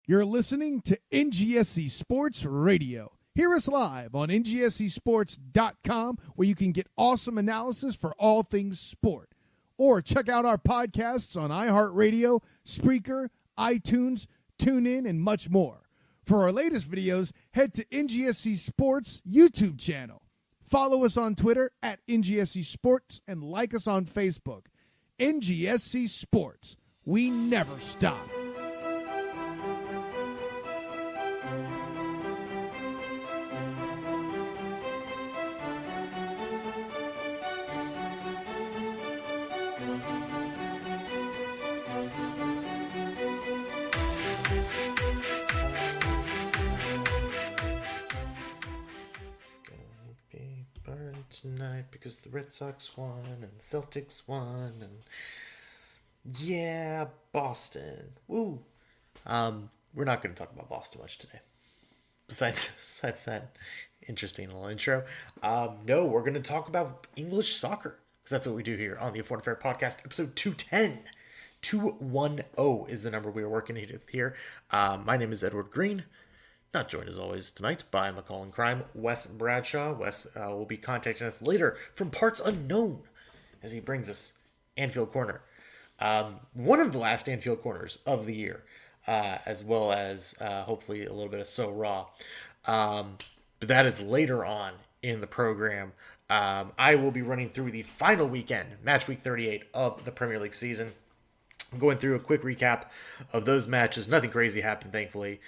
You're listening to NGSC Sports Radio. Hear us live on ngscsports.com, where you can get awesome analysis for all things sport. Or check out our podcasts on iHeartRadio, Spreaker, iTunes, TuneIn, and much more. For our latest videos, head to NGSC Sports YouTube channel. Follow us on Twitter at NGSC Sports and like us on Facebook. NGSC Sports. We never stop. Tonight because the Red Sox won and the Celtics won and yeah, Boston. Woo. We're not going to talk about Boston much today. Besides that interesting little intro. No, we're going to talk about English soccer because that's what we do here on the Afford Fair Podcast, episode 210. 210 is the number we are working with here. My name is Edward Green. Not joined as always tonight by McCall in Crime, Wes Bradshaw. Wes will be contacting us later from parts unknown as he brings us Anfield Corner. One of the last Anfield Corners of the year, as well as hopefully a little bit of So Raw. But that is later on in the program. I will be running through the final weekend, match week 38 of the Premier League season. I'm going through a quick recap of those matches. Nothing crazy happened, thankfully,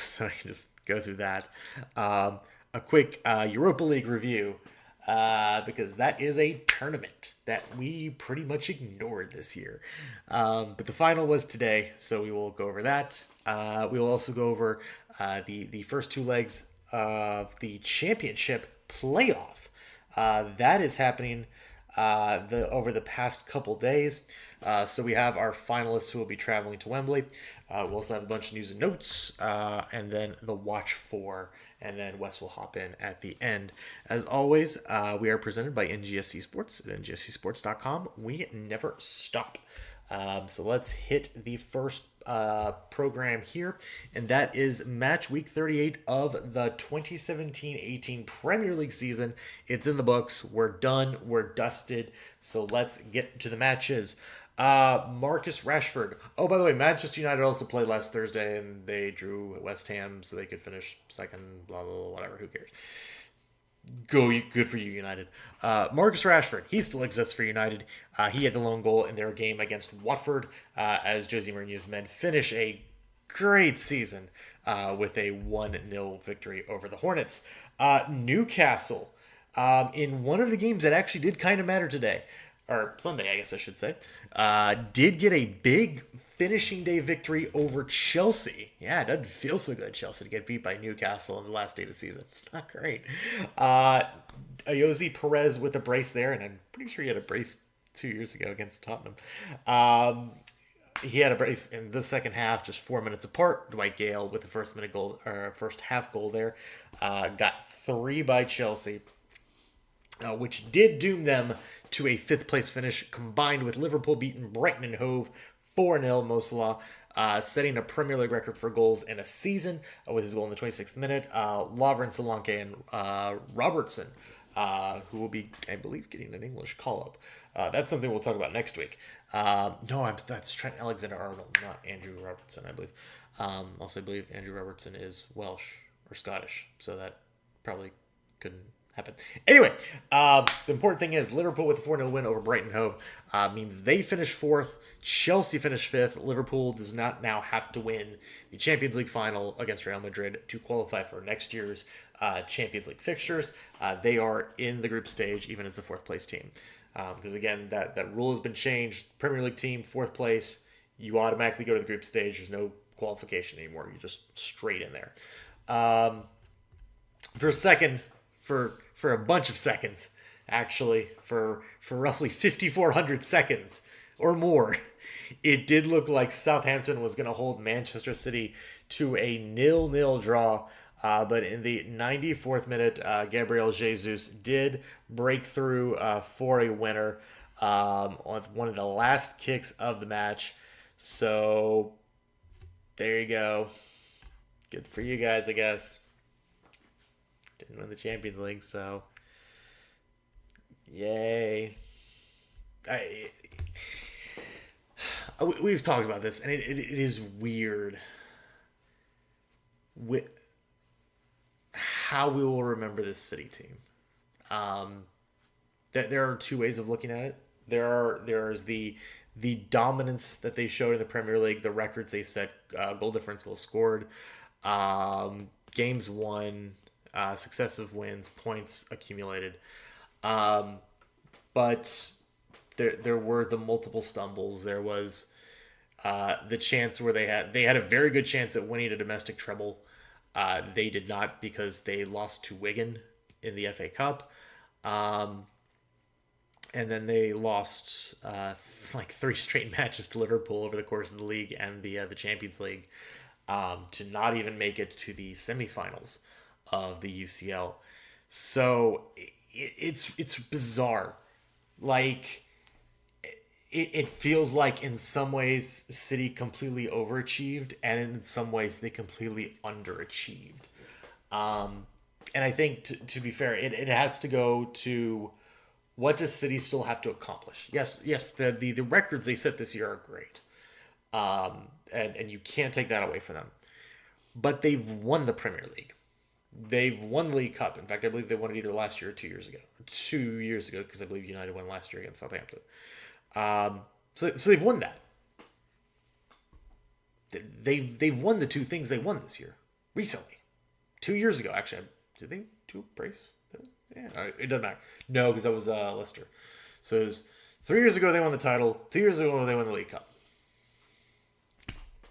so I can just go through that. A quick Europa League review, because that is a tournament that we pretty much ignored this year. But the final was today, so we will go over that. We will also go over the first two legs of the championship playoff. That is happening over the past couple days. So we have our finalists who will be traveling to Wembley. We'll also have a bunch of news and notes, and then the watch for, and then Wes will hop in at the end. As always, we are presented by NGSC Sports at ngscsports.com. We never stop. So let's hit the first program here, and that is match week 38 of the 2017-18 Premier League season. It's in the books. We're done. We're dusted. So let's get to the matches. Marcus Rashford. Oh, by the way, Manchester United also played last Thursday, and they drew at West Ham, so they could finish second, blah, blah, blah, whatever. Who cares? Good for you, United. Marcus Rashford, he still exists for United. He had the lone goal in their game against Watford, as Jose Mourinho's men finish a great season with a 1-0 victory over the Hornets. Newcastle, in one of the games that actually did kind of matter today, or Sunday, I guess I should say, did get a big finishing day victory over Chelsea. Yeah, it doesn't feel so good, Chelsea, to get beat by Newcastle in the last day of the season. It's not great. Ayoze Perez with a brace there, and I'm pretty sure he had a brace 2 years ago against Tottenham. He had a brace in the second half, just 4 minutes apart. Dwight Gale with the first half goal there. Got 3 by Chelsea, which did doom them to a 5th place finish, combined with Liverpool beating Brighton and Hove 4-0. Mo Salah setting a Premier League record for goals in a season with his goal in the 26th minute. Lovren Solanke and Robertson, who will be, I believe, getting an English call-up. That's something we'll talk about next week. That's Trent Alexander-Arnold, not Andrew Robertson, I believe. Also, I believe Andrew Robertson is Welsh or Scottish, so that probably couldn't happen. Anyway, the important thing is Liverpool with a 4-0 win over Brighton Hove means they finish 4th. Chelsea finished 5th. Liverpool does not now have to win the Champions League final against Real Madrid to qualify for next year's Champions League fixtures. They are in the group stage, even as the 4th place team. Because again, that rule has been changed. Premier League team, 4th place, you automatically go to the group stage. There's no qualification anymore. You're just straight in there. For a second, for a bunch of seconds, actually, for roughly 5,400 seconds or more, it did look like Southampton was going to hold Manchester City to a 0-0 draw. But in the 94th minute, Gabriel Jesus did break through for a winner on one of the last kicks of the match. So There you go. Good for you guys, I guess. Didn't win the Champions League, so yay. I, we've talked about this, and it is weird with how we will remember this City team. There are two ways of looking at it. There's the dominance that they showed in the Premier League, the records they set, goal difference, goals scored, games won, successive wins, points accumulated. But there were the multiple stumbles. There was the chance where they had a very good chance at winning a domestic treble. They did not because they lost to Wigan in the FA Cup. And then they lost like 3 straight matches to Liverpool over the course of the league and the Champions League to not even make it to the semifinals of the UCL. So it's bizarre. Like it feels like in some ways City completely overachieved, and in some ways they completely underachieved. And I think to be fair, it has to go to what does City still have to accomplish? Yes, the records they set this year are great. And you can't take that away from them. But they've won the Premier League. They've won the League Cup. In fact, I believe they won it either last year or 2 years ago. 2 years ago, because I believe United won last year against Southampton. So they've won that. They've won the 2 things they won this year. Recently. 2 years ago, actually. Did they do brace? Yeah, it doesn't matter. No, because that was Leicester. So it was 3 years ago they won the title. 2 years ago they won the League Cup.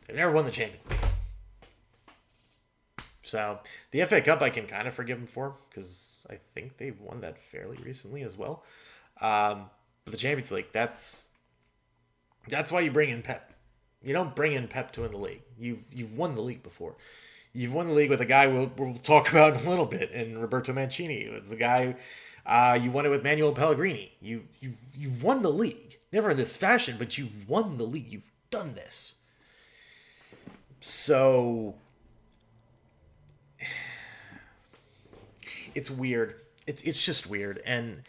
They never won the Champions League. So the FA Cup I can kind of forgive them for because I think they've won that fairly recently as well. But the Champions League, that's why you bring in Pep. You don't bring in Pep to win the league. You've won the league before. You've won the league with a guy we'll talk about in a little bit, in Roberto Mancini. It's a guy you won it with Manuel Pellegrini. You've won the league, never in this fashion, but you've won the league. You've done this. So it's weird. It's just weird. And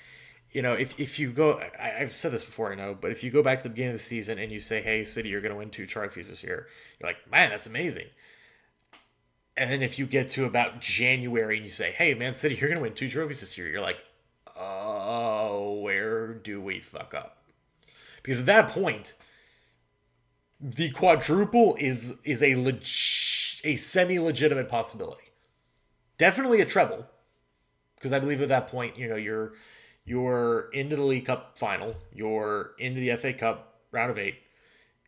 you know, if you go, I've said this before, I know, but if you go back to the beginning of the season and you say, "Hey, City, you're going to win 2 trophies this year," you're like, "Man, that's amazing." And then if you get to about January and you say, "Hey, Man City, you're going to win 2 trophies this year," you're like, "Oh, where do we fuck up?" Because at that point, the quadruple is a semi-legitimate possibility. Definitely a treble, because I believe at that point, you know, you're into the League Cup final, you're into the FA Cup round of 8,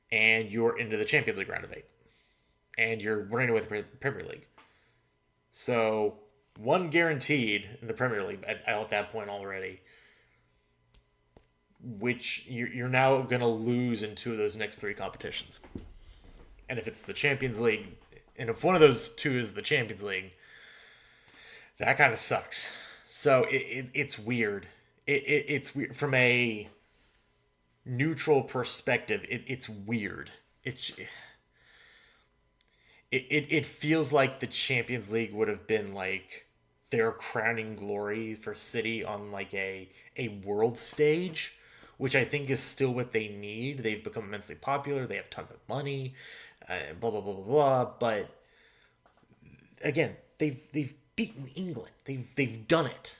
and you're into the Champions League round of 8. And you're running away with the Premier League. So, 1 guaranteed in the Premier League at that point already, which you're now going to lose in 2 of those next 3 competitions. And if it's the Champions League, and if one of those 2 is the Champions League, that kind of sucks. So, it's weird. It's weird. From a neutral perspective, it's weird. It feels like the Champions League would have been like their crowning glory for City on like a world stage, which I think is still what they need. They've become immensely popular. They have tons of money, blah blah blah blah blah. But again, they've beaten England. They've done it.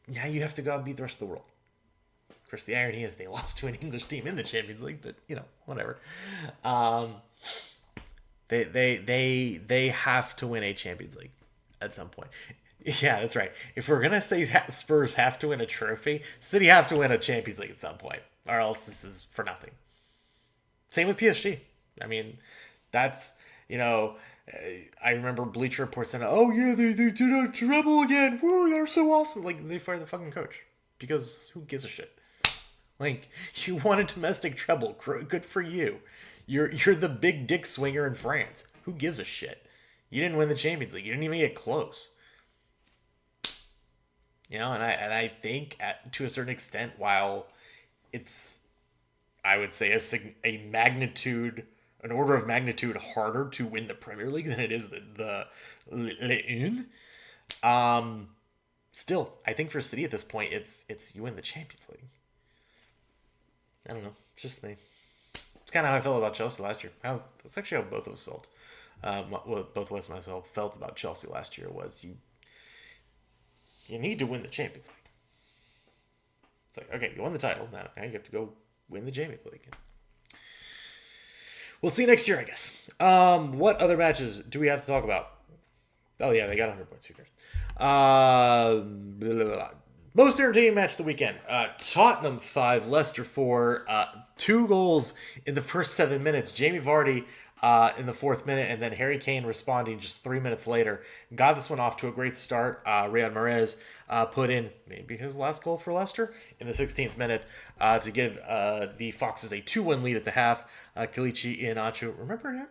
Now you have to go and beat the rest of the world. Of course, the irony is they lost to an English team in the Champions League, but you know, whatever. They have to win a Champions League at some point. Yeah, that's right. If we're gonna say Spurs have to win a trophy, City have to win a Champions League at some point, or else this is for nothing. Same with PSG. I mean, that's, you know, I remember Bleacher Report saying, "Oh yeah, they did a treble again. Woo, they're so awesome!" Like they fired the fucking coach because who gives a shit? Like you won a domestic treble, good for you. You're the big dick swinger in France. Who gives a shit? You didn't win the Champions League. You didn't even get close. You know, and I think to a certain extent, while it's, I would say, a magnitude an order of magnitude harder to win the Premier League than it is the Ligue 1. Still, I think for City at this point, it's you win the Champions League. I don't know. It's just me. It's kind of how I felt about Chelsea last year. That's actually how both of us felt. Both Wes and myself felt about Chelsea last year was you need to win the Champions League. It's like, okay, you won the title. Now you have to go win the Champions League. We'll see next year, I guess. What other matches do we have to talk about? Oh, yeah, they got 100 points. Who cares? Blah, blah, blah. Most entertaining match of the weekend. Tottenham 5, Leicester 4. 2 goals in the first 7 minutes. Jamie Vardy in the 4th minute, and then Harry Kane responding just 3 minutes later. Got this one off to a great start. Riyad Mahrez put in maybe his last goal for Leicester in the 16th minute to give the Foxes a 2-1 lead at the half. Kelechi Iheanacho, remember him?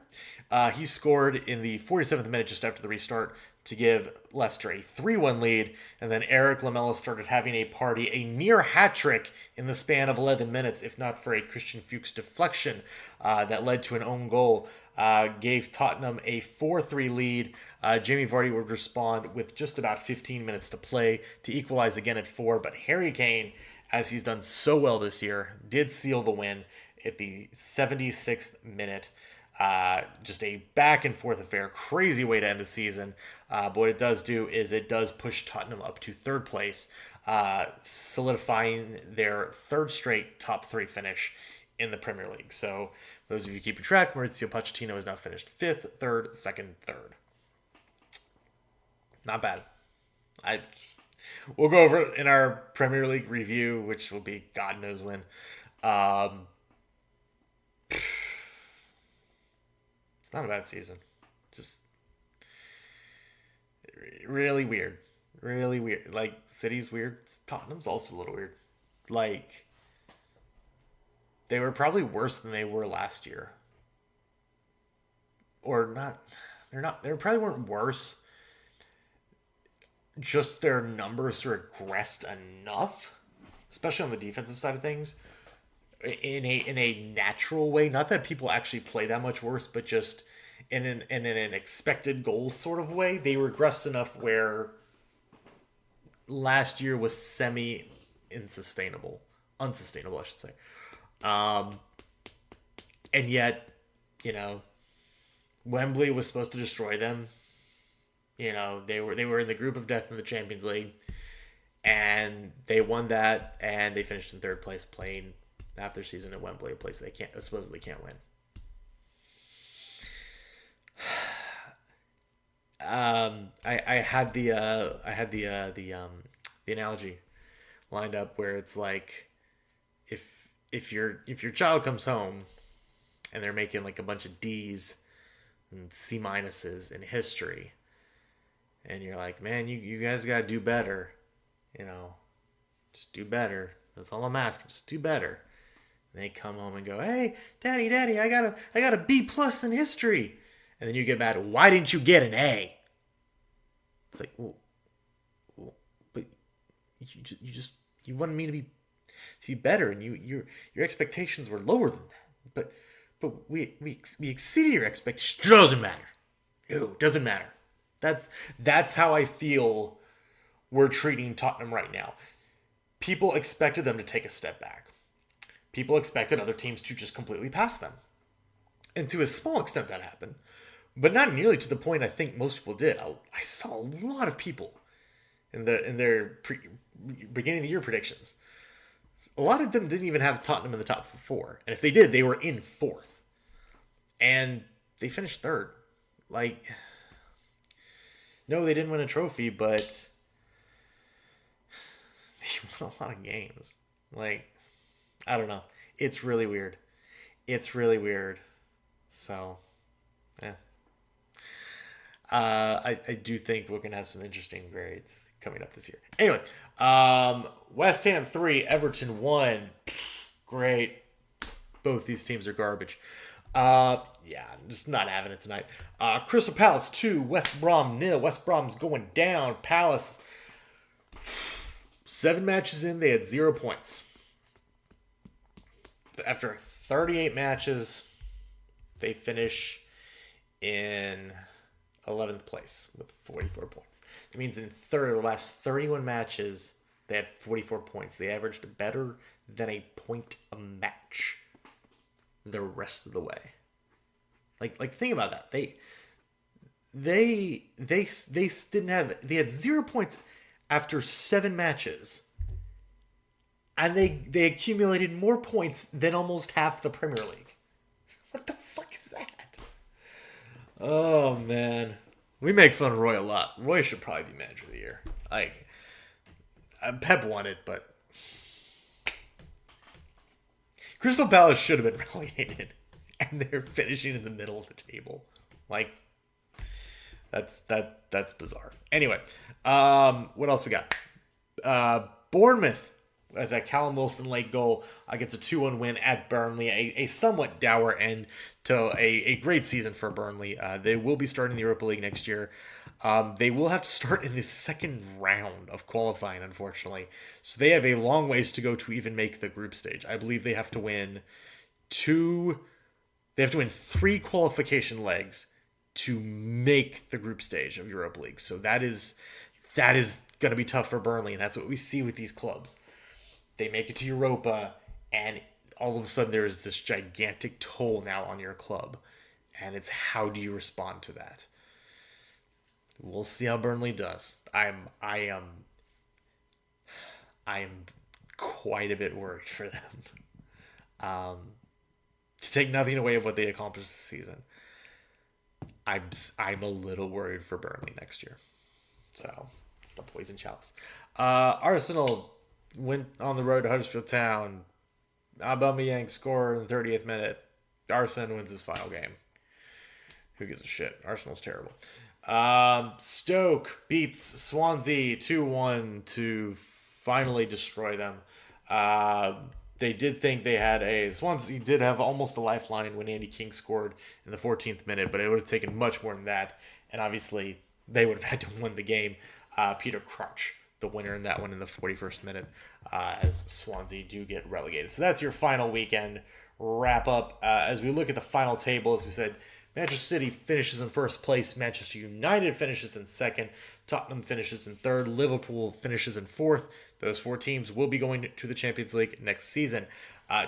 He scored in the 47th minute just after the restart to give Leicester a 3-1 lead, and then Eric Lamela started having a party, a near hat-trick in the span of 11 minutes, if not for a Christian Fuchs deflection that led to an own goal, gave Tottenham a 4-3 lead. Jamie Vardy would respond with just about 15 minutes to play to equalize again at 4, but Harry Kane, as he's done so well this year, did seal the win at the 76th minute. Just a back and forth affair, crazy way to end the season. But what it does do is it does push Tottenham up to 3rd place, solidifying their 3rd straight top 3 finish in the Premier League. So those of you keeping track, Mauricio Pochettino has now finished 5th, 3rd, 2nd, 3rd. Not bad. We'll go over it in our Premier League review, which will be God knows when. It's not a bad season. Just really weird. Really weird. Like, City's weird. Tottenham's also a little weird. Like, they were probably worse than they were last year. Or not. They probably weren't worse. Just their numbers regressed enough, especially on the defensive side of things, in a natural way. Not that people actually play that much worse, but just in an expected goals sort of way. They regressed enough where last year was unsustainable, I should say. And yet, Wembley was supposed to destroy them. They were in the group of death in the Champions League, and they won that, and they finished in 3rd place, playing half their season at Wembley, a place they supposedly can't win. I had the analogy lined up where it's like if your child comes home and they're making like a bunch of D's and C minuses in history, and you're like, man, you guys gotta do better, just do better. That's all I'm asking, just do better. And they come home and go, hey, daddy, I got a B plus in history. And then you get mad, why didn't you get an A? It's like, well but you wanted me to be better, and your expectations were lower than that. But we exceeded your expectations. Doesn't matter. No, doesn't matter. That's how I feel we're treating Tottenham right now. People expected them to take a step back. People expected other teams to just completely pass them. And to a small extent that happened. But not nearly to the point I think most people did. I saw a lot of people in their beginning of the year predictions. A lot of them didn't even have Tottenham in the top 4. And if they did, they were in 4th. And they finished 3rd. Like, no, they didn't win a trophy, but they won a lot of games. Like, I don't know. It's really weird. So, yeah. I do think we're going to have some interesting grades coming up this year. Anyway, West Ham 3, Everton 1. Great. Both these teams are garbage. Yeah, I'm just not having it tonight. Crystal Palace 2, West Brom 0. West Brom's going down. Palace, 7 matches in, they had 0 points. After 38 matches, They finish in 11th place with 44 points. That means in the last 31 matches, they had 44 points. They averaged better than a point a match the rest of the way. Like think about that. They had 0 points after 7 matches. And they accumulated more points than almost half the Premier League. What the fuck is that? Oh, man. We make fun of Roy a lot. Roy should probably be manager of the year. Pep won it, but Crystal Palace should have been relegated. And they're finishing in the middle of the table. That's bizarre. Anyway, what else we got? Bournemouth. With that Callum Wilson late goal gets a 2-1 win at Burnley. A somewhat dour end to a great season for Burnley. They will be starting the Europa League next year. They will have to start in the second round of qualifying, unfortunately. So they have a long ways to go to even make the group stage. I believe they have to win 3 qualification legs to make the group stage of Europa League. So that is going to be tough for Burnley, and that's what we see with these clubs. They make it to Europa, and all of a sudden there is this gigantic toll now on your club. And it's how do you respond to that? We'll see how Burnley does. I am quite a bit worried for them. To take nothing away of what they accomplished this season, I'm a little worried for Burnley next year. So it's the poison chalice. Arsenal went on the road to Huddersfield Town. Aubameyang scored in the 30th minute. Arsene wins his final game. Who gives a shit? Arsenal's terrible. Stoke beats Swansea 2-1 to finally destroy them. They did think they had Swansea did have almost a lifeline when Andy King scored in the 14th minute, but it would have taken much more than that. And obviously, they would have had to win the game. Peter Crouch, the winner in that one in the 41st minute, as Swansea do get relegated. So that's your final weekend wrap up. As we look at the final table, as we said, Manchester City finishes in first place. Manchester United finishes in second. Tottenham finishes in third. Liverpool finishes in fourth. Those 4 teams will be going to the Champions League next season.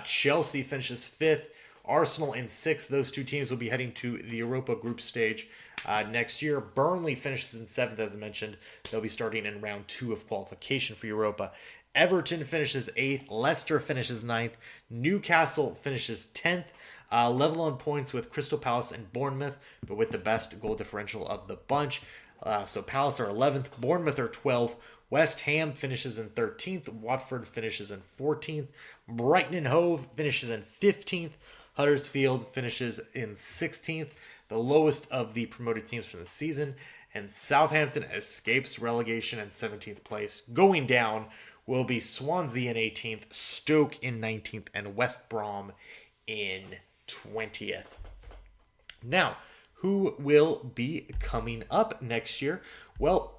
Chelsea finishes fifth. Arsenal in sixth. Those 2 teams will be heading to the Europa group stage next year. Burnley finishes in seventh, as I mentioned. They'll be starting in round 2 of qualification for Europa. Everton finishes 8th. Leicester finishes 9th. Newcastle finishes 10th. Level on points with Crystal Palace and Bournemouth, but with the best goal differential of the bunch. So Palace are 11th. Bournemouth are 12th. West Ham finishes in 13th. Watford finishes in 14th. Brighton and Hove finishes in 15th. Huddersfield finishes in 16th, the lowest of the promoted teams from the season. And Southampton escapes relegation in 17th place. Going down will be Swansea in 18th, Stoke in 19th, and West Brom in 20th. Now, who will be coming up next year? Well,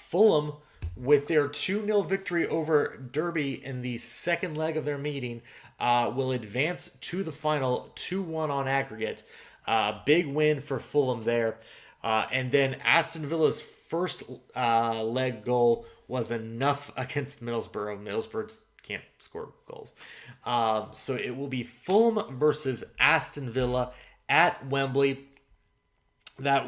Fulham, with their 2-0 victory over Derby in the second leg of their meeting, will advance to the final 2-1 on aggregate. Big win for Fulham there. And then Aston Villa's first leg goal was enough against Middlesbrough. Middlesbrough can't score goals. So it will be Fulham versus Aston Villa at Wembley. That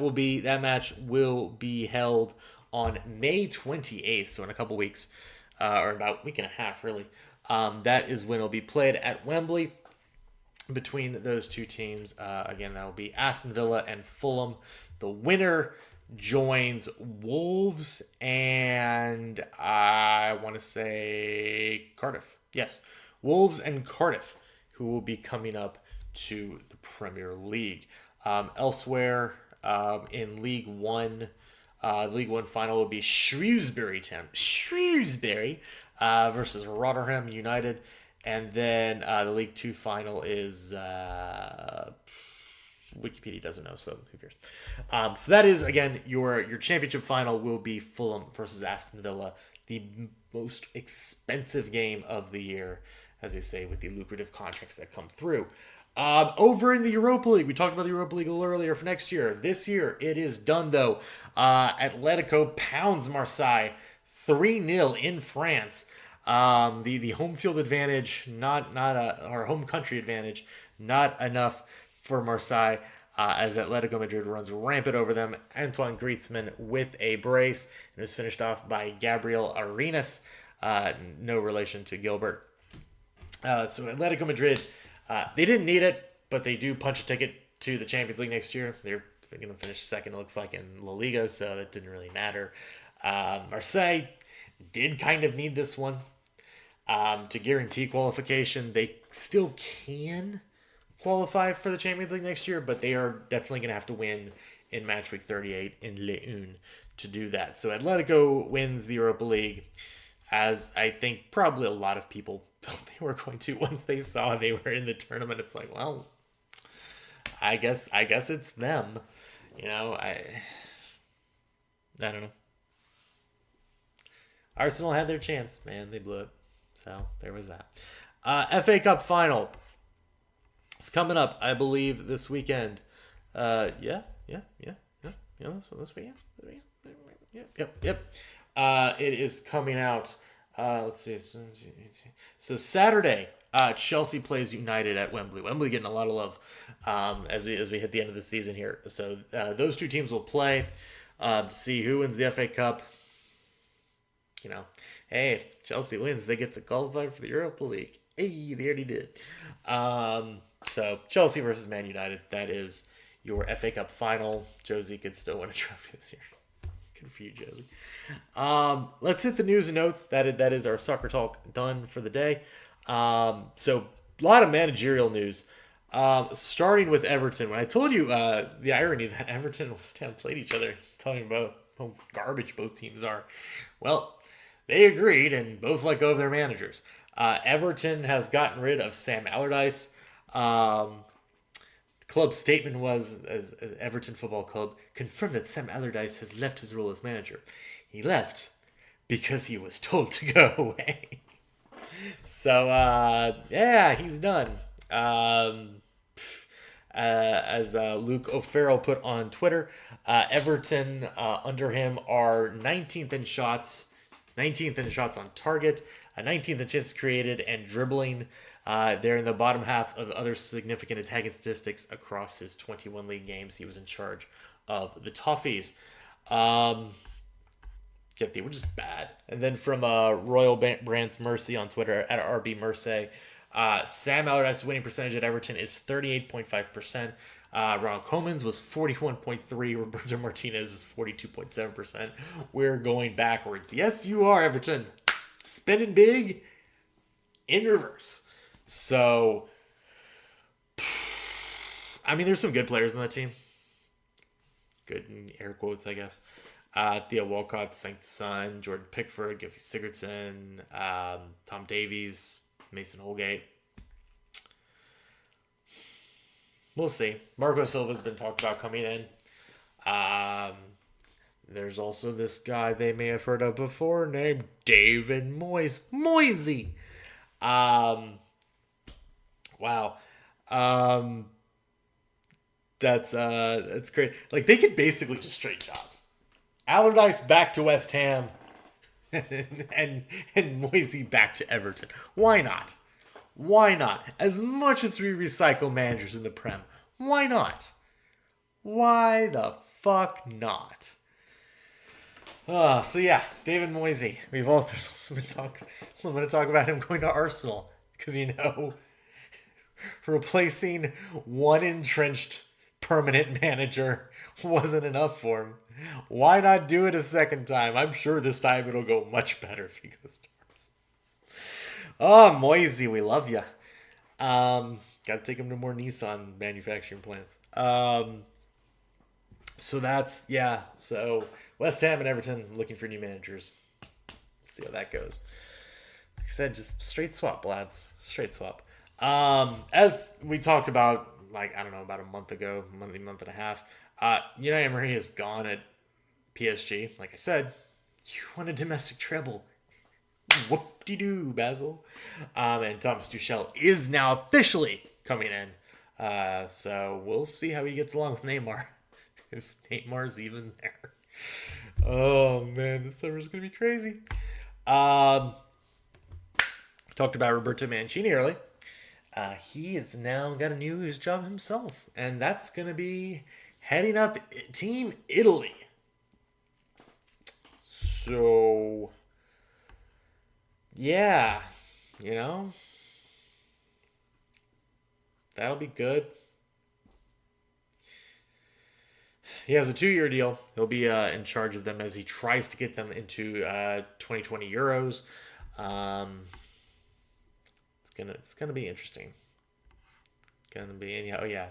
match will be held on May 28th, so in a couple weeks, or about a week and a half, really. That is when it'll be played at Wembley between those 2 teams. Again, that will be Aston Villa and Fulham. The winner joins Wolves and I want to say Cardiff. Yes, Wolves and Cardiff, who will be coming up to the Premier League. Elsewhere in League One, the League One final will be Shrewsbury versus Rotherham United. And then the League Two final is Wikipedia doesn't know, so who cares? So that is, again, your championship final will be Fulham versus Aston Villa, the most expensive game of the year, as they say, with the lucrative contracts that come through. Over in the Europa League, we talked about the Europa League a little earlier for next year. This year, it is done though. Atletico pounds Marseille 3-0 in France. The home field advantage, or home country advantage, not enough for Marseille. As Atletico Madrid runs rampant over them. Antoine Griezmann with a brace, and it was finished off by Gabriel Arenas, no relation to Gilbert. So Atletico Madrid, they didn't need it, but they do punch a ticket to the Champions League next year. They're going to finish second, it looks like, in La Liga, so that didn't really matter. Marseille did kind of need this one to guarantee qualification. They still can qualify for the Champions League next year, but they are definitely going to have to win in match week 38 in León to do that. So Atletico wins the Europa League, as I think probably a lot of people thought they were going to once they saw they were in the tournament. It's like, well, I guess it's them. I don't know. Arsenal had their chance, man. They blew it. So there was that. FA Cup final. It's coming up, I believe, this weekend. This weekend. Yep. It is coming out. Let's see. So Saturday, Chelsea plays United at Wembley. Wembley getting a lot of love as we hit the end of the season here. So those two teams will play to see who wins the FA Cup. Hey, if Chelsea wins, they get to qualify for the Europa League. Hey, they already did. So Chelsea versus Man United. That is your FA Cup final. Josie could still win a trophy this year. Good for you, Josie. Let's hit the news and notes. That is our soccer talk done for the day. So a lot of managerial news. Starting with Everton. When I told you the irony that Everton and West Ham played each other, telling you about how garbage both teams are. Well, they agreed and both let go of their managers. Everton has gotten rid of Sam Allardyce. The club's statement was, as Everton Football Club confirmed that Sam Allardyce has left his role as manager. He left because he was told to go away. So, he's done. As Luke O'Farrell put on Twitter, Everton under him are 19th in shots on target, 19th in chances created, and dribbling. They're in the bottom half of other significant attacking statistics across his 21 league games. He was in charge of the Toffees. They were just bad. And then from Royal Brands Mercy on Twitter at RB Mercy, Sam Allardyce's winning percentage at Everton is 38.5%. Ronald Koeman's was 41.3%. Roberto Martinez is 42.7%. We're going backwards. Yes, you are, Everton. Spinning big in reverse. So, I mean, there's some good players on that team. Good in air quotes, I guess. Theo Walcott, Saint-Son, Jordan Pickford, Gylfi Sigurdsson, Tom Davies, Mason Holgate. We'll see. Marco Silva's been talked about coming in. There's also this guy they may have heard of before named David Moyes. Moisey! Wow. That's great. Like, they could basically just trade jobs. Allardyce back to West Ham and Moisey back to Everton. Why not? Why not? As much as we recycle managers in the Prem, why not? Why the fuck not? So yeah, David Moisey. There's also been talk. I'm going to talk about him going to Arsenal because replacing one entrenched permanent manager wasn't enough for him. Why not do it a second time? I'm sure this time it'll go much better if he goes to Arsenal. Oh, Moisey, we love you. Got to take him to more Nissan manufacturing plants. So that's, yeah. So West Ham and Everton looking for new managers. See how that goes. Like I said, just straight swap, lads. Straight swap. As we talked about, about a month ago, month and a half, Unai Emery is gone at PSG. Like I said, you want a domestic treble. Whoop-de-doo, Basil. And Thomas Tuchel is now officially coming in So we'll see how he gets along with Neymar. If Neymar's even there. Oh man, this summer's gonna be crazy. Um, Talked about Roberto Mancini early. He has now got a new job himself, and that's gonna be heading up Team Italy. So yeah, you know, that'll be good. He has a 2-year deal. He'll be in charge of them as he tries to get them into 2020 Euros. Um, it's gonna be interesting. Gonna be anyhow. Oh yeah,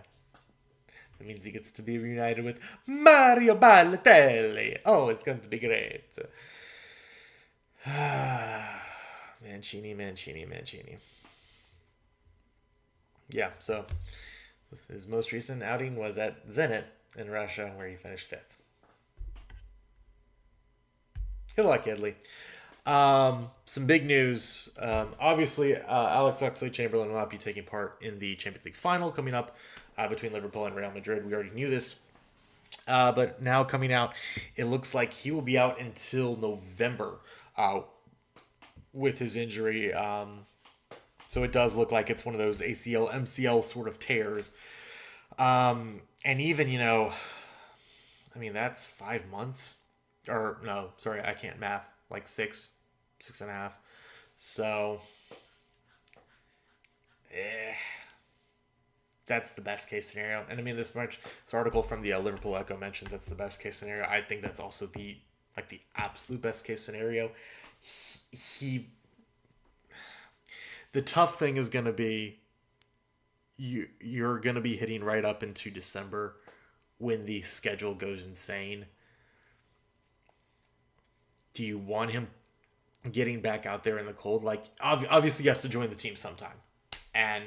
that means he gets to be reunited with Mario Balotelli. Oh, it's going to be great. Mancini. Yeah. So his most recent outing was at Zenit in Russia, where he finished 5th. Good luck, Italy. Some big news. Obviously, Alex Oxlade-Chamberlain will not be taking part in the Champions League final coming up between Liverpool and Real Madrid. We already knew this. But now coming out, it looks like he will be out until November with his injury. So it does look like it's one of those ACL, MCL sort of tears. And even, I mean, that's 5 months. Or, no, sorry, I can't math. Like 6.5. So, that's the best case scenario. And I mean, this article from the Liverpool Echo mentions that's the best case scenario. I think that's also the absolute best case scenario. The tough thing is going to be you're going to be hitting right up into December when the schedule goes insane. Do you want him getting back out there in the cold? Like, obviously he has to join the team sometime. And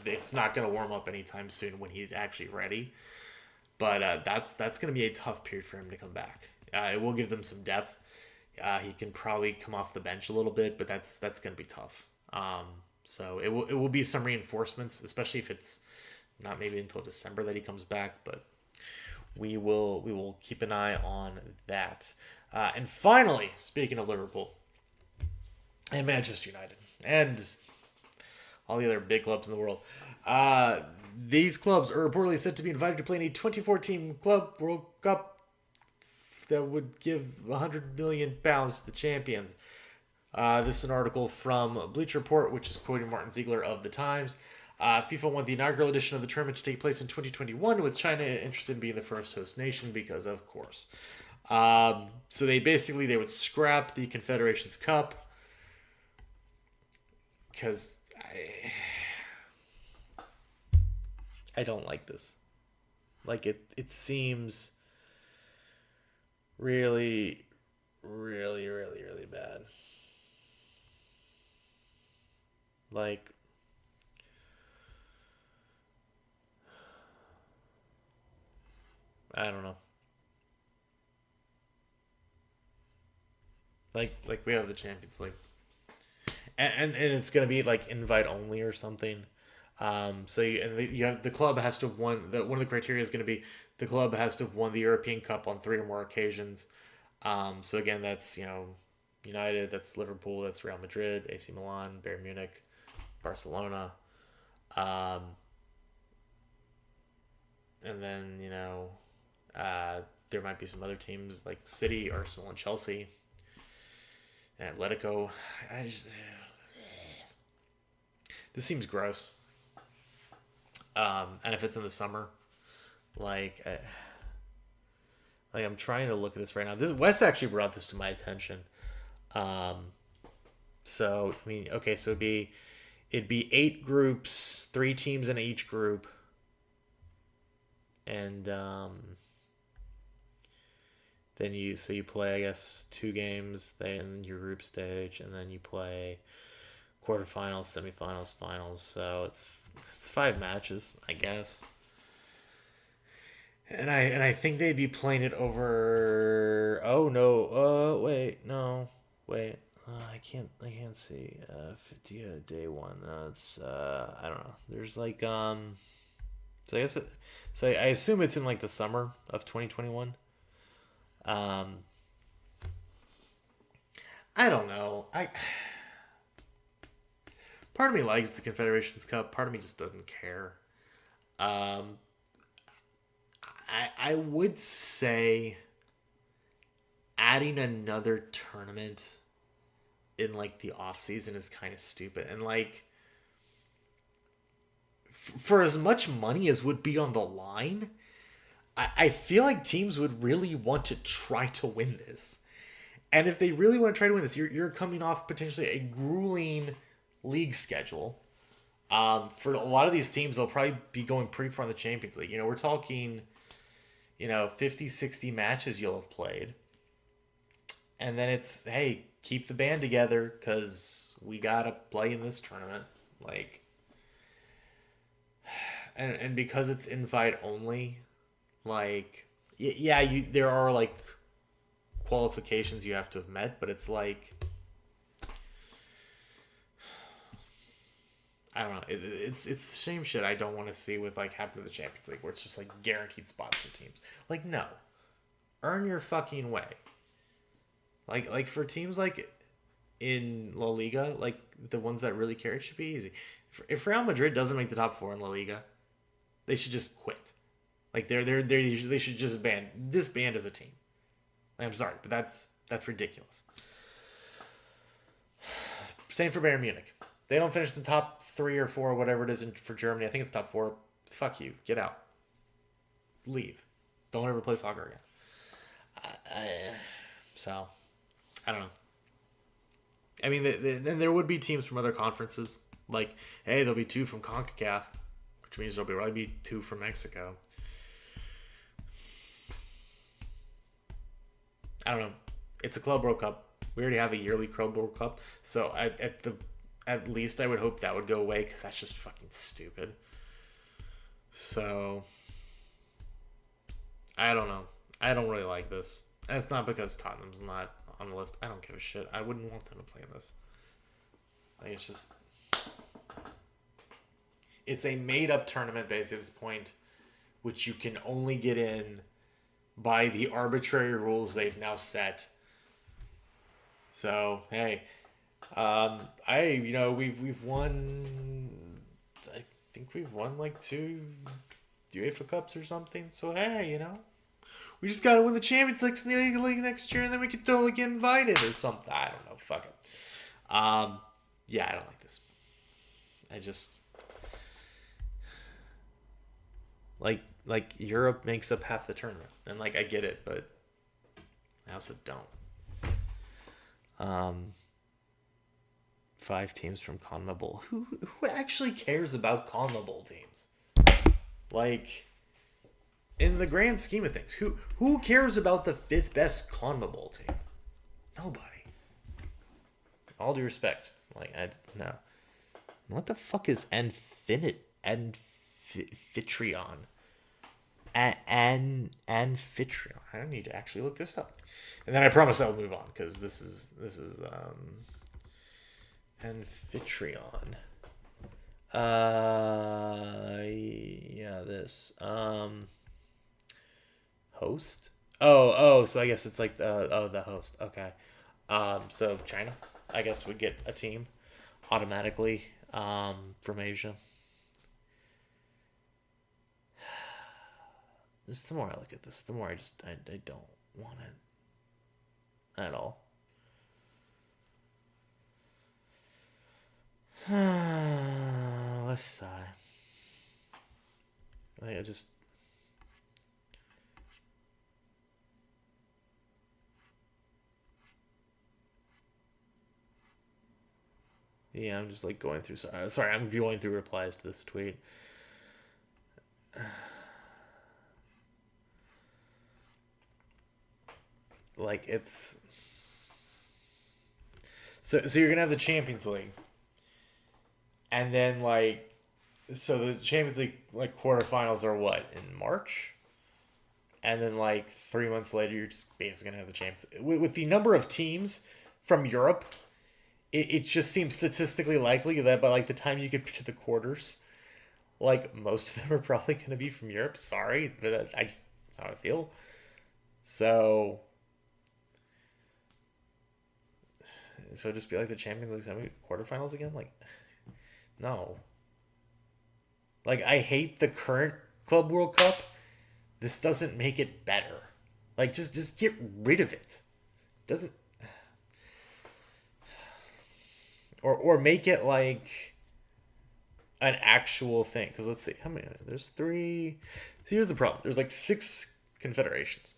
it's not going to warm up anytime soon when he's actually ready. But that's going to be a tough period for him to come back. It will give them some depth. He can probably come off the bench a little bit, but that's going to be tough. So it will be some reinforcements, especially if it's not maybe until December that he comes back. But we will keep an eye on that. And finally, speaking of Liverpool and Manchester United and all the other big clubs in the world, these clubs are reportedly set to be invited to play in a 24-team Club World Cup that would give £100 million to the champions. This is an article from Bleacher Report, which is quoting Martin Ziegler of The Times. FIFA want the inaugural edition of the tournament to take place in 2021, with China interested in being the first host nation because, of course. So they would scrap the Confederations Cup because I don't like this. Like it seems really, really, really, really bad. Like, I don't know. Like we have the Champions League, and it's gonna be like invite only or something. So you have the club has to have won. One of the criteria is going to be the club has to have won the European Cup on 3 or more occasions. So again, that's United, that's Liverpool, that's Real Madrid, AC Milan, Bayern Munich, Barcelona, and then there might be some other teams like City, Arsenal, and Chelsea. And Atletico, this seems gross. And if it's in the summer, I'm trying to look at this right now. Wes actually brought this to my attention. So I mean, okay, so it'd be 8 groups, 3 teams in each group, and then you play, I guess, 2 games in your group stage, and then you play quarterfinals, semifinals, finals. So it's 5 matches, I guess. And I think they'd be playing it over. Oh no! Wait. I can't see. 50 day one. It's I don't know. There's So I assume it's in like the summer of 2021. I don't know. Part of me likes the Confederations Cup. Part of me just doesn't care. Um, I would say adding another tournament in like the off season is kind of stupid. And like for as much money as would be on the line, I feel like teams would really want to try to win this. And if they really want to try to win this, you're coming off potentially a grueling league schedule. For a lot of these teams, they'll probably be going pretty far in the Champions League. We're talking, 50, 60 matches you'll have played. And then it's, hey, keep the band together because we got to play in this tournament. Like, and because it's invite only, like, yeah, there are, like, qualifications you have to have met, but it's like, I don't know. It's the same shit I don't want to see with like happening to the Champions League, where it's just like guaranteed spots for teams. Like, no, earn your fucking way. Like for teams like in La Liga, like the ones that really care, it should be easy. If Real Madrid doesn't make the top 4 in La Liga, they should just quit. Like they should just disband as a team. I'm sorry, but that's ridiculous. Same for Bayern Munich. They don't finish the top 3 or 4, whatever it is for Germany. I think it's top 4. Fuck you. Get out. Leave. Don't ever play soccer again. So, I don't know. I mean, then there would be teams from other conferences. Like, hey, there'll be 2 from CONCACAF, which means there'll probably be 2 from Mexico. I don't know. It's a Club World Cup. We already have a yearly Club World Cup. So, at least I would hope that would go away because that's just fucking stupid. So, I don't know. I don't really like this. And it's not because Tottenham's not on the list. I don't give a shit. I wouldn't want them to play in this. Like, it's just... It's a made-up tournament, basically, at this point, which you can only get in by the arbitrary rules they've now set. So, hey... we've won. I think we've won like 2 UEFA Cups or something. So hey, we just gotta win the Champions League next year, and then we could totally get invited or something. I don't know. Fuck it. Yeah, I don't like this. I just like Europe makes up half the tournament, and like I get it, but I also don't. 5 teams from CONMEBOL. Who actually cares about CONMEBOL teams? Like, in the grand scheme of things, who cares about the 5th best CONMEBOL team? Nobody. All due respect. Like, no. What the fuck is Anfitrion? Anfitrion. I need to actually look this up. And then I promise I'll move on, because this is Amphitryon. This. Host? Oh, so I guess it's like the host. Okay. So China, I guess, would get a team automatically from Asia. Just the more I look at this, the more I don't want it at all. Let's sigh. I just... Yeah, I'm just like going through... Sorry, I'm going through replies to this tweet. Like, it's... So you're gonna have the Champions League. And then, like... So the Champions League, like, quarterfinals are what? In March? And then, like, 3 months later, you're just basically gonna have the Champions League. With the number of teams from Europe, it just seems statistically likely that by, like, the time you get to the quarters, Like, most of them are probably going to be from Europe. Sorry, but that's how I feel. So just be like the Champions League quarterfinals again? Like, no. Like, I hate the current Club World Cup. This doesn't make it better. Like, just get rid of it. Doesn't... Or make it like an actual thing. Because let's see, how many? There's 3. So here's the problem. There's like 6 confederations.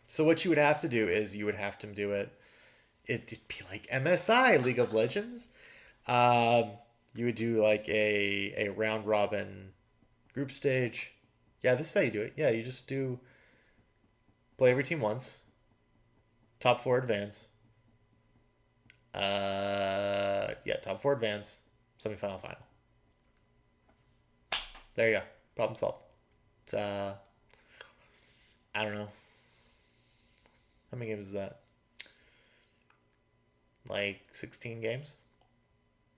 So what you would have to do is you would have to do it. It'd be like MSI, League of Legends. You would do like a round robin group stage. Yeah, this is how you do it. Yeah, you just play every team once. Top 4 advance. Top 4 advance, semifinal, final. There you go. Problem solved. It's, I don't know. How many games is that? Like 16 games?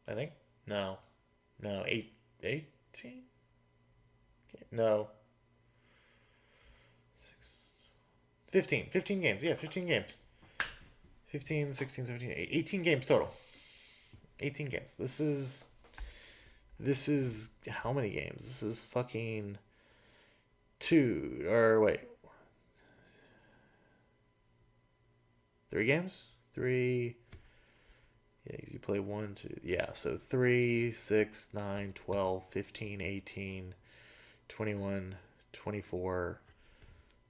I think? No. 18? No. 15 games. Yeah, 15 games. 15, 16, 17, 18 games total. 18 games. This is how many games? This is fucking 3 games? 3. Yeah, you play 1, 2. Yeah, so 3, 6, 9, 12, 15, 18, 21, 24,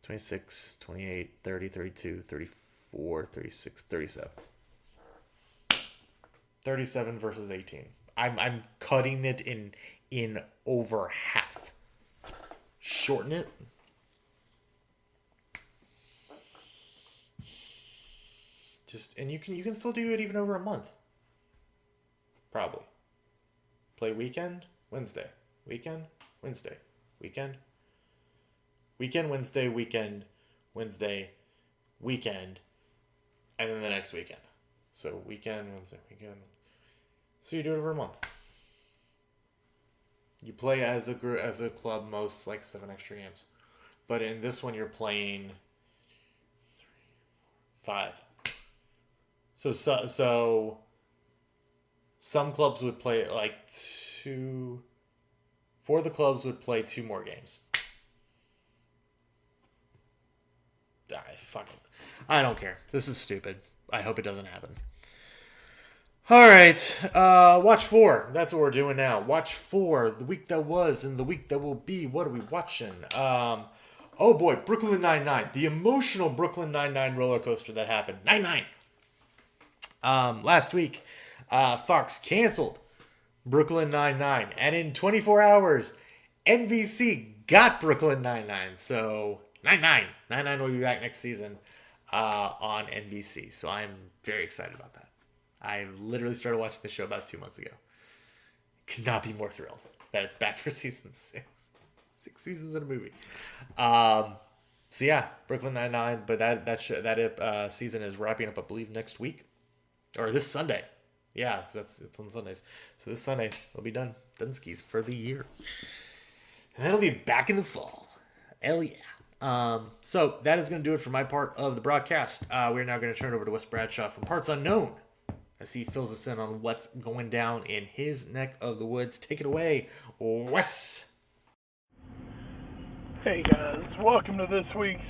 26, 28, 30, 32, 34, 36, 37. 37 versus 18. I'm cutting it in over half. Shorten it. And you can still do it even over a month. Probably. Play weekend, Wednesday. Weekend, Wednesday. Weekend, Wednesday, Wednesday, weekend, and then the next weekend. So weekend, Wednesday, weekend. So you do it over a month. You play as a club most like 7 extra games, but in this one you're playing 5. So some clubs would play like 2. 4 of the clubs would play 2 more games. I don't care. This is stupid. I hope it doesn't happen. All right. Watch 4. That's what we're doing now. Watch 4. The week that was and the week that will be. What are we watching? Oh boy, Brooklyn Nine-Nine. The emotional Brooklyn Nine-Nine roller coaster that happened. 9-9. Last week, Fox canceled Brooklyn Nine-Nine. And in 24 hours, NBC got Brooklyn Nine-Nine. So 9-9. 9-9 will be back next season on NBC. So I'm very excited about that. I literally started watching the show about 2 months ago. Could not be more thrilled that it's back for season 6. 6 seasons in a movie. So yeah, Brooklyn Nine-Nine. But that season is wrapping up, I believe, next week. Or this Sunday. Yeah, because it's on Sundays. So this Sunday, it'll be done. Dunskies for the year. And then it'll be back in the fall. Hell yeah. So that is going to do it for my part of the broadcast. We're now going to turn over to Wes Bradshaw from Parts Unknown as he fills us in on what's going down in his neck of the woods. Take it away, Wes. Hey guys, welcome to this week's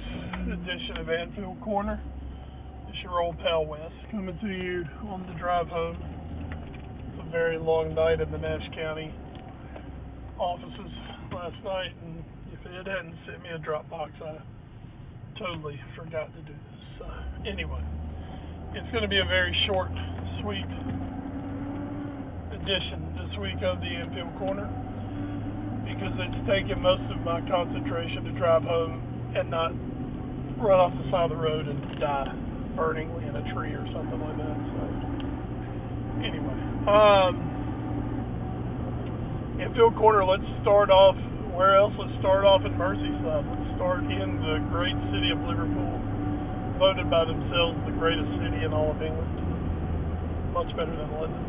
edition of Anfield Corner. It's your old pal Wes coming to you on the drive home. It's a very long night in the Nash County offices last night, and if Ed hadn't sent me a Dropbox, I totally forgot to do this. So anyway, it's going to be a very short, sweet edition this week of the Anfield Corner because it's taken most of my concentration to drive home and not run off the side of the road and die burningly in a tree or something like that. So anyway, Anfield Corner, let's start off where else? Let's start off in Merseyside. Let's start in the great city of Liverpool, voted by themselves the greatest city in all of England. Much better than London.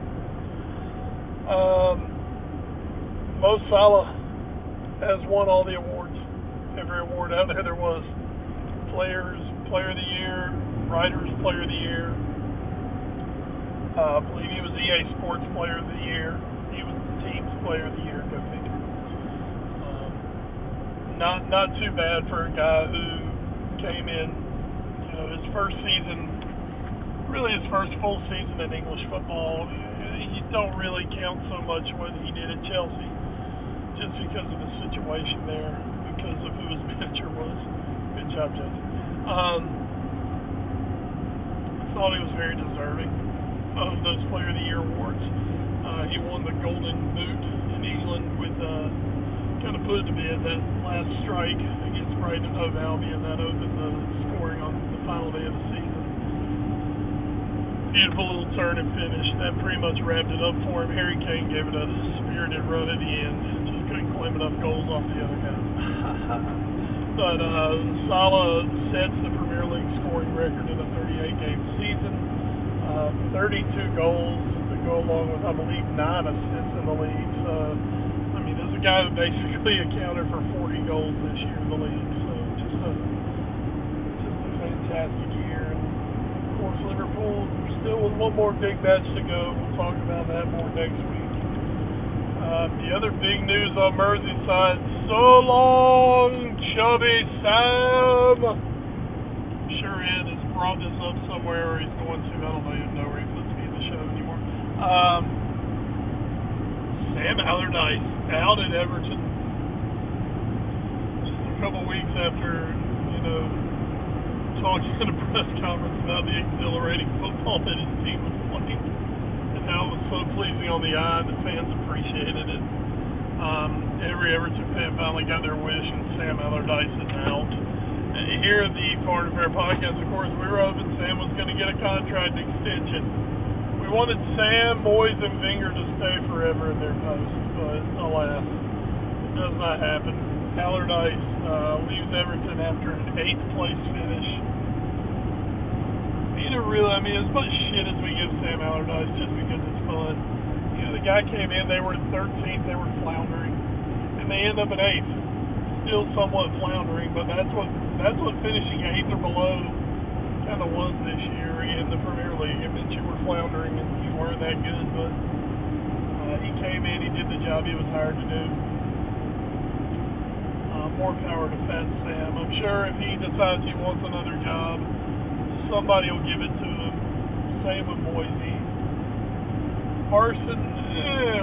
Mo Salah has won all the awards. Every award out there was. Players, Player of the Year, Writers, Player of the Year. I believe he was EA Sports Player of the Year. He was the team's Player of the Year. Go figure. Not too bad for a guy who came in, his first season, really his first full season in English football. You don't really count so much what he did at Chelsea, just because of the situation there, because of who his manager was. Good job, Jesse. I thought he was very deserving of those Player of the Year awards. He won the Golden Boot in England with kind of put it to bed that last strike against Brighton and Hove Albion that opened the scoring on the final day of the season. Beautiful little turn and finish. That pretty much wrapped it up for him. Harry Kane gave it a spirited run at the end. Just couldn't claim enough goals off the other guys. But Salah sets the Premier League scoring record in a 38-game season. 32 goals to go along with, I believe, 9 assists in the league. So, this is a guy who basically accounted for 40 goals this year in the league. So, just a fantastic year. And, of course, Liverpool still with one more big match to go. We'll talk about that more next week. The other big news on Merseyside, so long, Chubby Sam. I'm sure Ed has brought this up somewhere, or he's going to. I don't even know where he puts me in the show anymore. Sam Allardyce out at Everton just a couple weeks after, talking in a press conference about the exhilarating football that his team was playing and how it was so pleasing on the eye and the fans appreciated it. Every Everton fan finally got their wish, and Sam Allardyce is out. Here at the Foreign Affair Podcast, of course, we were hoping Sam was going to get a contract extension. We wanted Sam, Moyes, and Wenger to stay forever in their posts, but alas, it does not happen. Allardyce leaves Everton after an 8th place finish. As much shit as we give Sam Allardyce just because it's fun. The guy came in, they were 13th, they were floundering, and they end up at 8th. Still somewhat floundering, but that's what finishing 8th or below kind of was this year in the Premier League. It meant you were floundering and you weren't that good, but he came in, he did the job he was hired to do. More power to Fat Sam. I'm sure if he decides he wants another job, somebody will give it to him. Same with Moyes. Arson,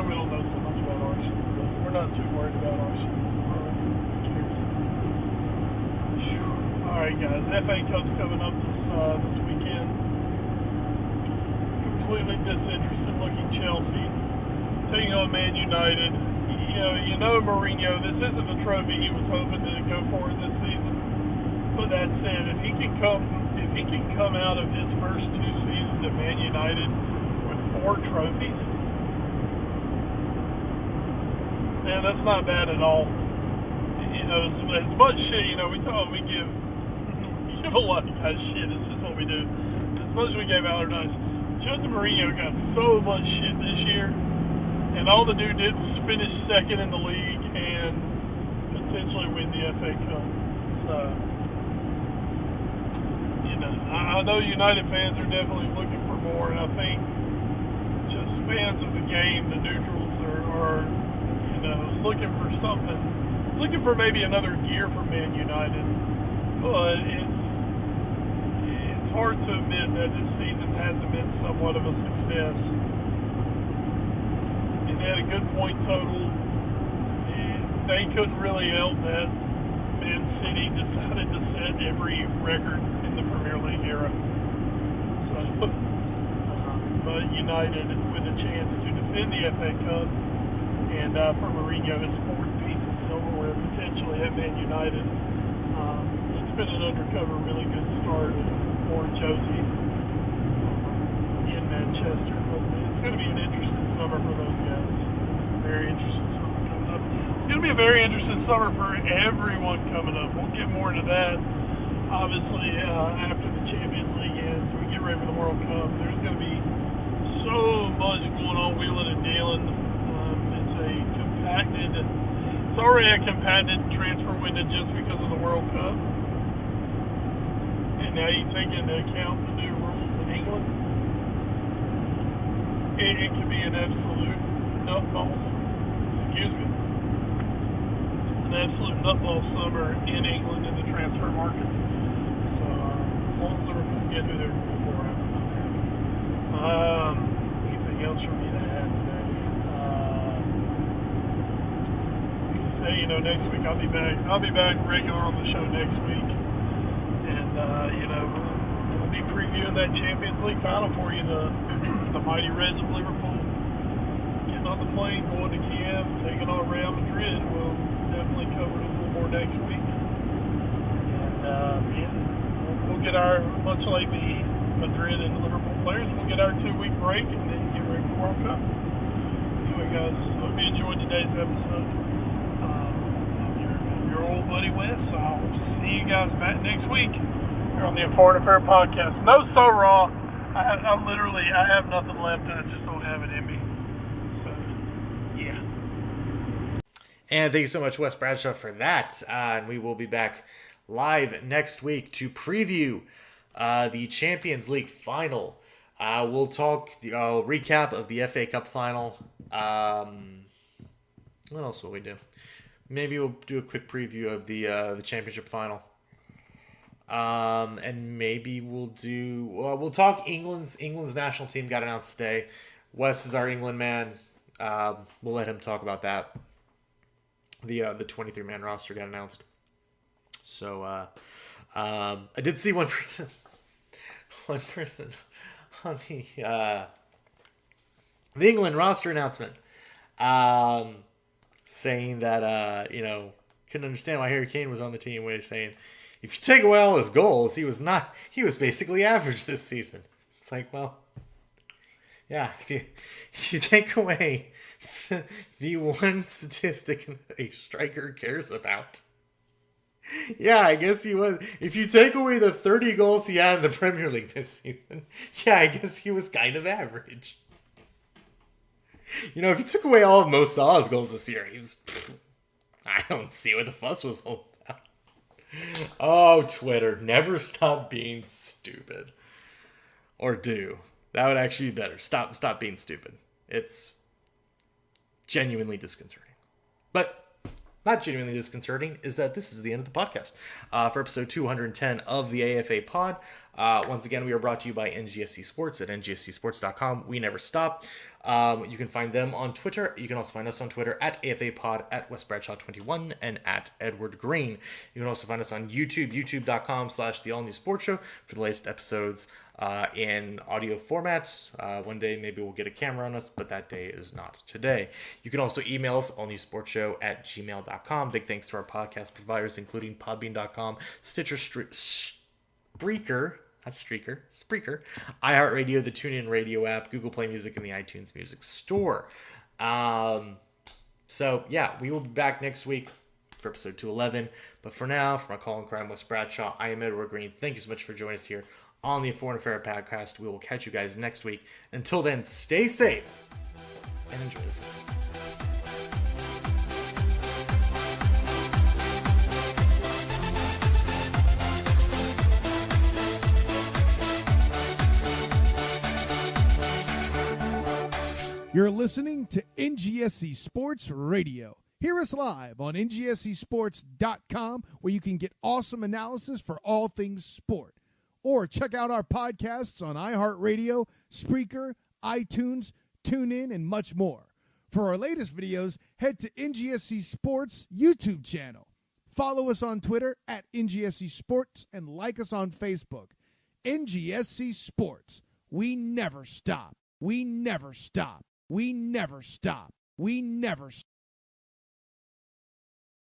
we don't know so much about Arson, but we're not too worried about Arson. Alright guys, FA Cup's coming up this weekend. Completely disinterested looking Chelsea taking on Man United. Mourinho, this isn't the trophy he was hoping to go for this season. But that said, if he can come out of his first 2 seasons at Man United with 4 trophies, man, that's not bad at all. As much shit, we thought we give a lot of guys shit. It's just what we do. As much as we gave Allardyce, Jose Mourinho got so much shit this year, and all the dude did was finish 2nd in the league and potentially win the FA Cup. So, I know United fans are definitely looking for more, and I think just fans of the game, the neutrals, are looking for something, looking for maybe another gear for Man United. But it's hard to admit that this season hasn't been somewhat of a success. And they had a good point total. They couldn't really help that Man City decided to set every record in the Premier League era. So, but United with a chance to defend the FA Cup, and for Mourinho, his 4th piece of silverware potentially at Man United. It's been an undercover, really good start for Josie in Manchester. But it's going to be an interesting summer for those guys. Very interesting summer coming up. It's going to be a very interesting summer for everyone coming up. We'll get more into that, obviously, after the Champions League ends. We get ready for the World Cup. There's going to be so much going on, wheeling and dealing. It's a It's already a competitive transfer window just because of the World Cup. And now you take into account the new rules in England. It could be an absolute nutball. Excuse me. An absolute nutball summer in England in the transfer market. So as long as Liverpool get who they're looking for, I'm not happy. Anything else for me to add today? Next week I'll be back. I'll be back regular on the show next week, and we'll be previewing that Champions League final for you. The mighty Reds of Liverpool getting on the plane, going to Kiev, taking on Real Madrid. We'll definitely cover it a little more next week, and we'll get our, much like the Madrid and Liverpool players, we'll get our 2-week break and then get ready for World Cup. Anyway, guys, hope you enjoyed today's episode. Your old buddy Wes. I'll see you guys back next week here on the Foreign Affair Podcast. No, so raw. I have nothing left. I just don't have it in me. So, yeah. And thank you so much, Wes Bradshaw, for that. And we will be back live next week to preview the Champions League final. We'll talk the recap of the FA Cup final. What else will we do? Maybe we'll do a quick preview of the championship final. And maybe we'll talk England's national team got announced today. Wes is our England man. We'll let him talk about that. The 23-man roster got announced. So I did see one person on the England roster announcement. Saying that, couldn't understand why Harry Kane was on the team. Where he's saying, if you take away all his goals, he was basically average this season. It's like, well, yeah, if you take away the one statistic a striker cares about, yeah, I guess he was. If you take away the 30 goals he had in the Premier League this season, yeah, I guess he was kind of average. If you took away all of Mo Salah's goals this year, I don't see what the fuss was all about. Oh, Twitter, never stop being stupid. Or do. That would actually be better. Stop being stupid. It's genuinely disconcerting. But not genuinely disconcerting is that this is the end of the podcast for episode 210 of the AFA Pod. Once again, we are brought to you by NGSC Sports at ngscsports.com. We never stop. You can find them on Twitter. You can also find us on Twitter at AFA Pod, at Wes Bradshaw21, and at Edward Green. You can also find us on YouTube, youtube.com/The All New Sports Show for the latest episodes in audio format. One day maybe we'll get a camera on us, but that day is not today. You can also email us, allnewsportshow@gmail.com. Big thanks to our podcast providers, including podbean.com, Stitcher, Spreaker, iHeartRadio, the TuneIn Radio app, Google Play Music, and the iTunes Music Store. So, yeah, we will be back next week for episode 211. But for now, from our call and crime, Wes Bradshaw, I am Edward Green. Thank you so much for joining us here on the Foreign Affair Podcast. We will catch you guys next week. Until then, stay safe and enjoy the football. You're listening to NGSC Sports Radio. Hear us live on NGSCsports.com, where you can get awesome analysis for all things sport. Or check out our podcasts on iHeartRadio, Spreaker, iTunes, TuneIn, and much more. For our latest videos, head to NGSC Sports YouTube channel. Follow us on Twitter at NGSC Sports and like us on Facebook. NGSC Sports. We never stop. We never stop. We never stop. We never stop.